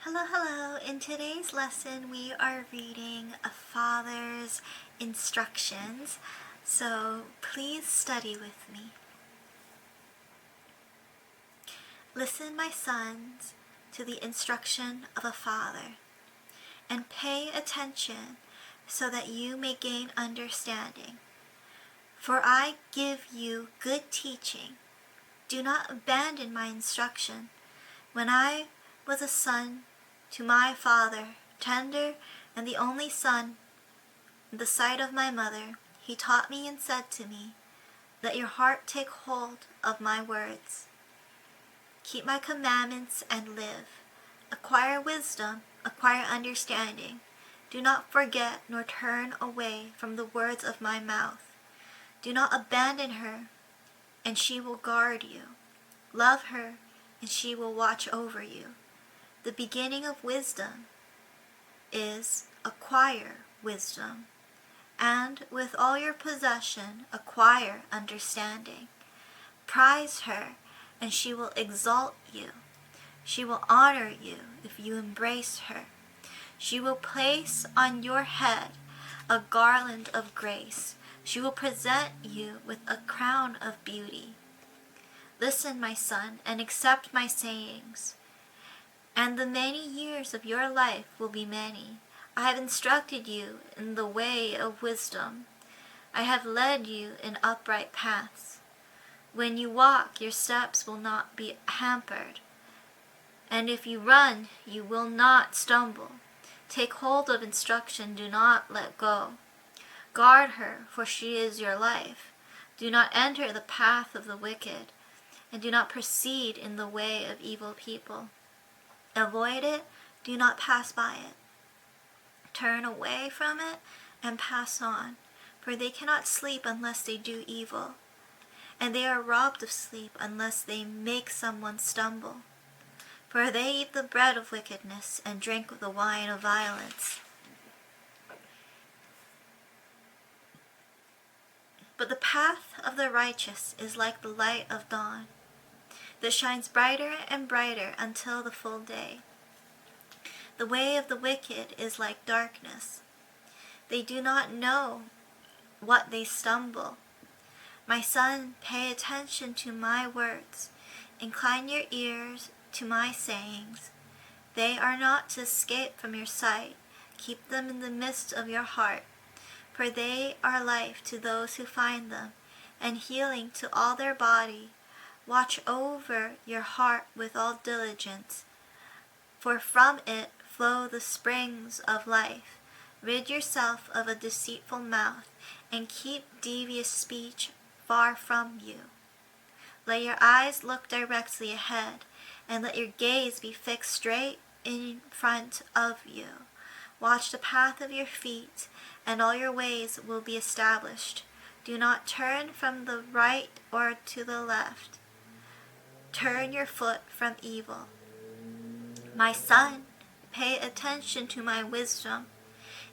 Hello, hello. In today's lesson, we are reading a father's instructions. So please study with me. Listen, my sons, to the instruction of a father, and pay attention so that you may gain understanding. For I give you good teaching. Do not abandon my instruction. When I was a son to my father, tender and the only son in the sight of my mother, he taught me and said to me, Let your heart take hold of my words. Keep my commandments and live. Acquire wisdom, acquire understanding. Do not forget nor turn away from the words of my mouth. Do not abandon her, and she will guard you. Love her, and she will watch over you. The beginning of wisdom is acquire wisdom, and with all your possession acquire understanding. Prize her, and she will exalt you. She will honor you if you embrace her. She will place on your head a garland of grace. She will present you with a crown of beauty. Listen, my son, and accept my sayings, and the many years of your life will be many. I have instructed you in the way of wisdom. I have led you in upright paths. When you walk, your steps will not be hampered, and if you run, you will not stumble. Take hold of instruction, do not let go. Guard her, for she is your life. Do not enter the path of the wicked, and do not proceed in the way of evil people. Avoid it, do not pass by it. Turn away from it and pass on, for they cannot sleep unless they do evil, and they are robbed of sleep unless they make someone stumble. For they eat the bread of wickedness and drink the wine of violence. But the path of the righteous is like the light of dawn, that shines brighter and brighter until the full day. The way of the wicked is like darkness. They do not know what they stumble. My son, pay attention to my words. Incline your ears to my sayings. They are not to escape from your sight. Keep them in the midst of your heart, for they are life to those who find them, and healing to all their body. Watch over your heart with all diligence, for from it flow the springs of life. Rid yourself of a deceitful mouth, and keep devious speech far from you. Let your eyes look directly ahead, and let your gaze be fixed straight in front of you. Watch the path of your feet, and all your ways will be established. Do not turn from the right or to the left. Turn your foot from evil. My son, pay attention to my wisdom.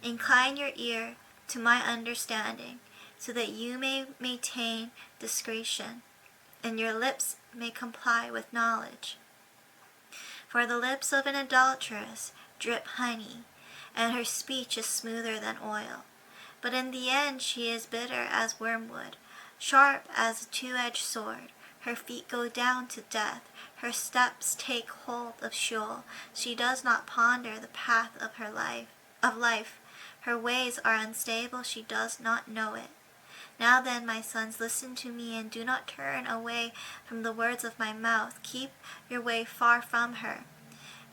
Incline your ear to my understanding, so that you may maintain discretion, and your lips may comply with knowledge. For the lips of an adulteress drip honey, and her speech is smoother than oil. But in the end she is bitter as wormwood, sharp as a two-edged sword. Her feet go down to death. Her steps take hold of Sheol. She does not ponder the path of her life. Her ways are unstable. She does not know it. Now then, my sons, listen to me, and do not turn away from the words of my mouth. Keep your way far from her,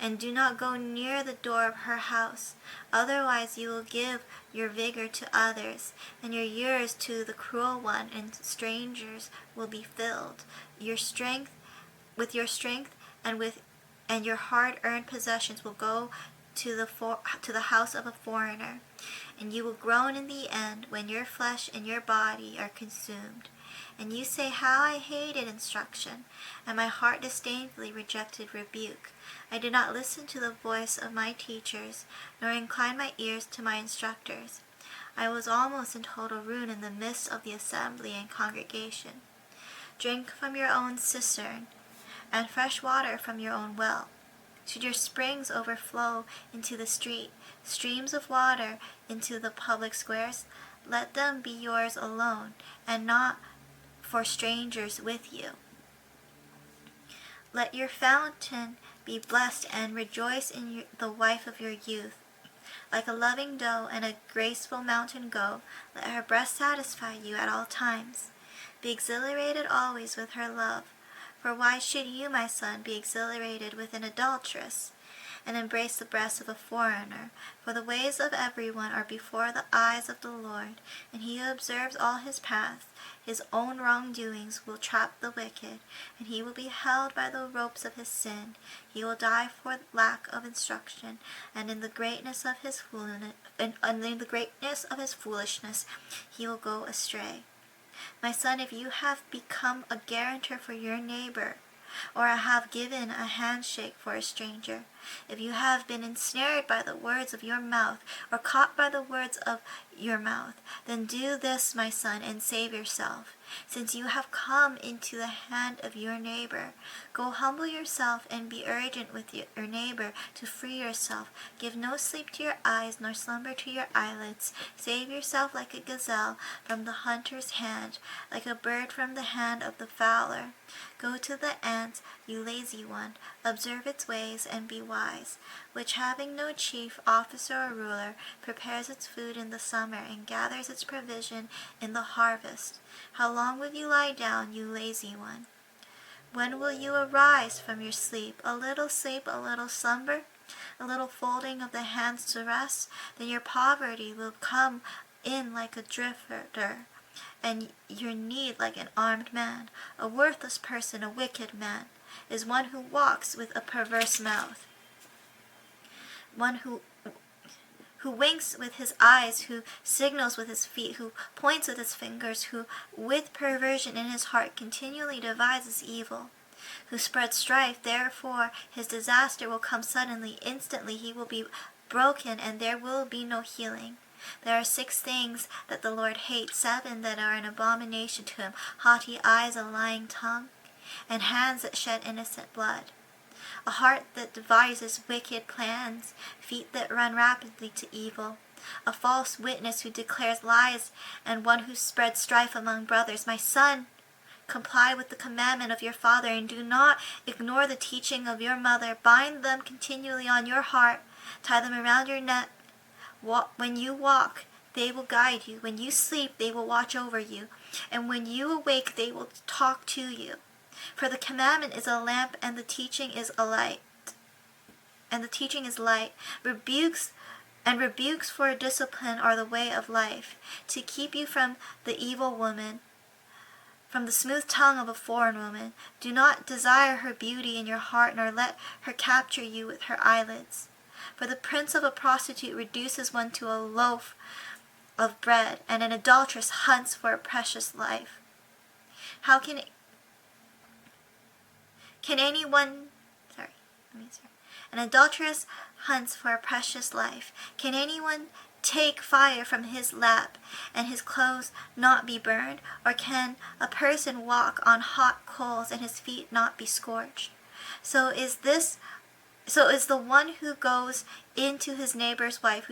and do not go near the door of her house. Otherwise you will give your vigor to others, and your years to the cruel one, and strangers will be filled. Your strength and your hard-earned possessions will go to the house of a foreigner, and you will groan in the end when your flesh and your body are consumed. And you say, How I hated instruction, and my heart disdainfully rejected rebuke. I did not listen to the voice of my teachers, nor incline my ears to my instructors. I was almost in total ruin in the midst of the assembly and congregation. Drink from your own cistern, and fresh water from your own well. Should your springs overflow into the street, streams of water into the public squares, let them be yours alone, and not for strangers with you. Let your fountain be blessed, and rejoice in the wife of your youth. Like a loving doe and a graceful mountain goat, let her breast satisfy you at all times. Be exhilarated always with her love. For why should you, my son, be exhilarated with an adulteress, and embrace the breast of a foreigner? For the ways of everyone are before the eyes of the Lord, and he who observes all his paths, his own wrongdoings will trap the wicked, and he will be held by the ropes of his sin. He will die for lack of instruction, and in the greatness of his foolishness, he will go astray. My son, if you have become a guarantor for your neighbor, or have given a handshake for a stranger, if you have been ensnared by the words of your mouth, or caught by the words of your mouth, then do this, my son, and save yourself. Since you have come into the hand of your neighbor, go humble yourself and be urgent with your neighbor to free yourself. Give no sleep to your eyes, nor slumber to your eyelids. Save yourself like a gazelle from the hunter's hand, like a bird from the hand of the fowler. Go to the ant, you lazy one, observe its ways and be wise, which having no chief, officer, or ruler, prepares its food in the summer and gathers its provision in the harvest. How long will you lie down, you lazy one? When will you arise from your sleep, a little slumber, a little folding of the hands to rest? Then your poverty will come in like a drifter, and your need like an armed man. A worthless person, a wicked man, is one who walks with a perverse mouth, one who winks with his eyes, who signals with his feet, who points with his fingers, who with perversion in his heart continually devises evil, who spreads strife. Therefore his disaster will come suddenly. Instantly he will be broken, and there will be no healing. There are 6 things that the Lord hates, 7 that are an abomination to him: haughty eyes, a lying tongue, and hands that shed innocent blood, a heart that devises wicked plans, feet that run rapidly to evil, a false witness who declares lies, and one who spreads strife among brothers. My son, comply with the commandment of your father, and do not ignore the teaching of your mother. Bind them continually on your heart, tie them around your neck. When you walk, they will guide you. When you sleep, they will watch over you. And when you awake, they will talk to you. For the commandment is a lamp, and the teaching is a light. Rebukes for discipline are the way of life, to keep you from the evil woman, from the smooth tongue of a foreign woman. Do not desire her beauty in your heart, nor let her capture you with her eyelids. For the prince of a prostitute reduces one to a loaf of bread, and an adulteress hunts for a precious life. How can anyone, an adulteress hunts for a precious life. Can anyone take fire from his lap and his clothes not be burned? Or can a person walk on hot coals and his feet not be scorched? So is the one who goes into his neighbor's wife.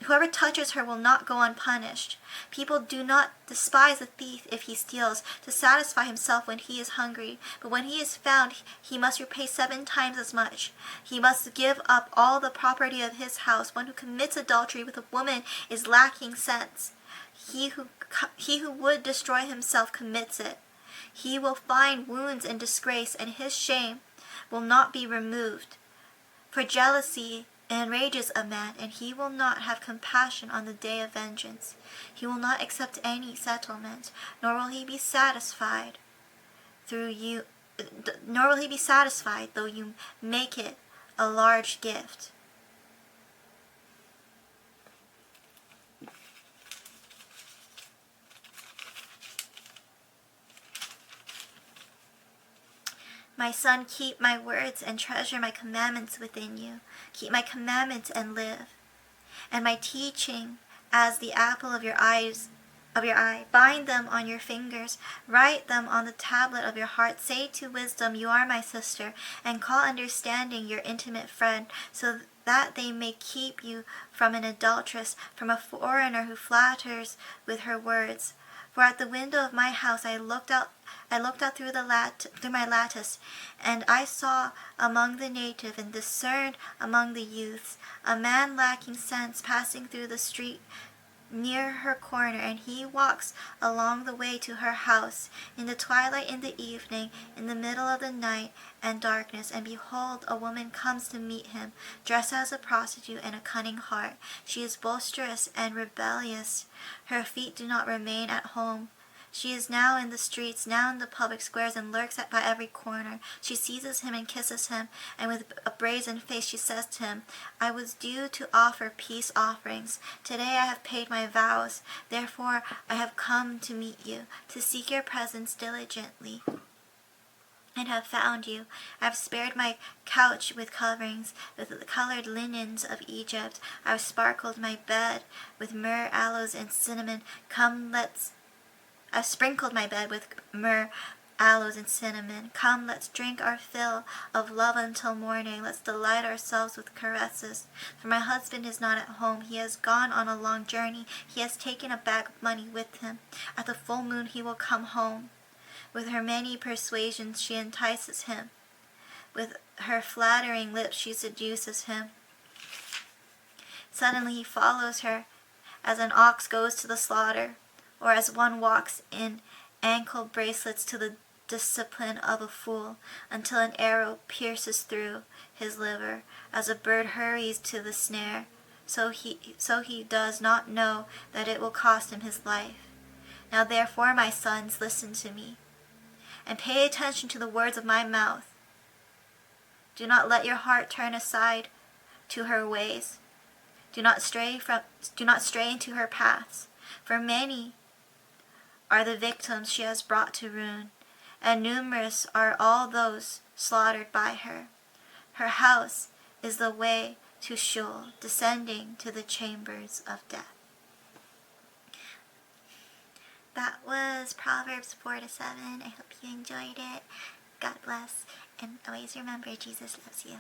Whoever touches her will not go unpunished. People do not despise a thief if he steals, to satisfy himself when he is hungry. But when he is found, he must repay 7 times as much. He must give up all the property of his house. One who commits adultery with a woman is lacking sense. He who would destroy himself commits it. He will find wounds and disgrace, and his shame will not be removed. For jealousy enrages a man, and he will not have compassion on the day of vengeance. He will not accept any settlement, nor will he be satisfied though you make it a large gift. My son, keep my words and treasure my commandments within you. Keep my commandments and live, and my teaching as the apple of your eyes. of your eye. Bind them on your fingers. Write them on the tablet of your heart. Say to wisdom, you are my sister, and call understanding your intimate friend, so that they may keep you from an adulteress, from a foreigner who flatters with her words. For at the window of my house I looked out through my lattice, and I saw among the native and discerned among the youths a man lacking sense passing through the street near her corner, and he walks along the way to her house in the twilight, in the evening, in the middle of the night and darkness. And behold, a woman comes to meet him, dressed as a prostitute and a cunning heart. She is boisterous and rebellious. Her feet do not remain at home. She is now in the streets, now in the public squares, and lurks by every corner. She seizes him and kisses him, and with a brazen face she says to him, I was due to offer peace offerings. Today I have paid my vows. Therefore I have come to meet you, to seek your presence diligently, and have found you. I have spared my couch with coverings, with the colored linens of Egypt. I have sparkled my bed with myrrh, aloes, and cinnamon. I've sprinkled my bed with myrrh, aloes, and cinnamon. Come, let's drink our fill of love until morning. Let's delight ourselves with caresses. For my husband is not at home. He has gone on a long journey. He has taken a bag of money with him. At the full moon he will come home. With her many persuasions she entices him. With her flattering lips she seduces him. Suddenly he follows her, as an ox goes to the slaughter, or as one walks in ankle bracelets to the discipline of a fool, until an arrow pierces through his liver, as a bird hurries to the snare, so he does not know that it will cost him his life. Now therefore, my sons, listen to me, and pay attention to the words of my mouth. Do not let your heart turn aside to her ways. Do not stray into her paths, for many are the victims she has brought to ruin, and numerous are all those slaughtered by her. Her house is the way to Sheol, descending to the chambers of death. That was Proverbs 4-7. I hope you enjoyed it. God bless, and always remember Jesus loves you.